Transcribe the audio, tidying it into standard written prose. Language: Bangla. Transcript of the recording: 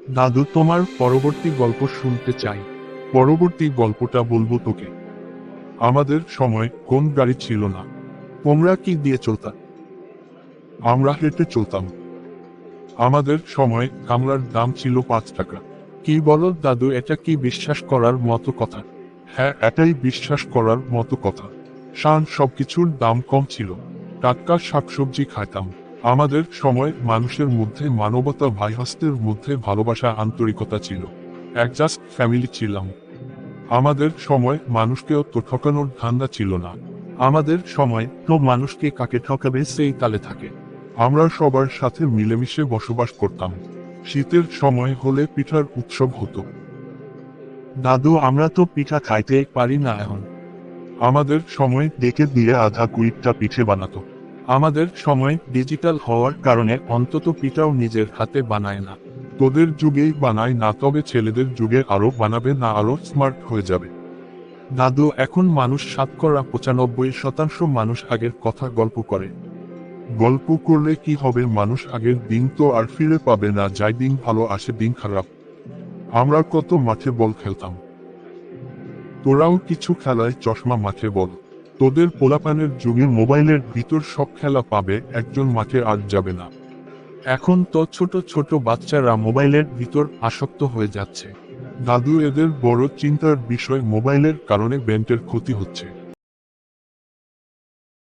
দাদু, তোমার পরবর্তী গল্প শুনতে চাই। পরবর্তী গল্পটা বলবো তোকে। আমাদের সময় কোন গাড়ি ছিল না। তোমরা কি দিয়ে চলতা? আমরা হেঁটে চলতাম। আমাদের সময় কামলার দাম ছিল 5 টাকা। কি বলো দাদু, এটা কি বিশ্বাস করার মতো কথা? হ্যাঁ, এটাই বিশ্বাস করার মতো কথা। সবকিছুর দাম কম ছিল। টাটকা শাকসবজি খাইতাম। আমাদের সময় মানুষের মধ্যে মানবতা, ভাইহাস্তের মধ্যে ভালোবাসা, আন্তরিকতা ছিল। এক জাস্ট ফ্যামিলি ছিলাম। আমাদের সময় মানুষকেও তো ঠকানোর ধান্দা ছিল না। আমাদের সময় তো মানুষকে কাকে ঠকাবে সেই তালে থাকে। আমরা সবার সাথে মিলেমিশে বসবাস করতাম। শীতের সময় হলে পিঠার উৎসব হতো। দাদু, আমরা তো পিঠা খাইতে পারি না এখন। আমাদের সময় ডেকে দিয়ে আধা কুড়িটা পিঠে বানাতো। আমাদের সময় ডিজিটাল হওয়ার কারণে অন্তত পিঠাও নিজের হাতে বানায় না। তোদের যুগেই বানায় না, তবে ছেলেদের যুগে আরো বানাবে, না আরো স্মার্ট হয়ে যাবে। দাদু, এখন মানুষ 95% মানুষ আগের কথা গল্প করে। গল্প করলে কি হবে? মানুষ আগের দিন তো আর ফিরে পাবে না। যাই দিন ভালো আসে, দিন খারাপ। আমরা কত মাঠে বল খেলতাম। তোরাও কিছু খেলায় চশমা মাঠে বল। তোদের পোলাপানের যুগে মোবাইলের ভিতর সব খেলা পাবে, একজন মাঠে আর যাবে না। এখন তো ছোট ছোট বাচ্চারা মোবাইলের ভিতর আসক্ত হয়ে যাচ্ছে। দাদু, এদের বড় চিন্তার বিষয় মোবাইলের কারণে ব্রেনের ক্ষতি হচ্ছে।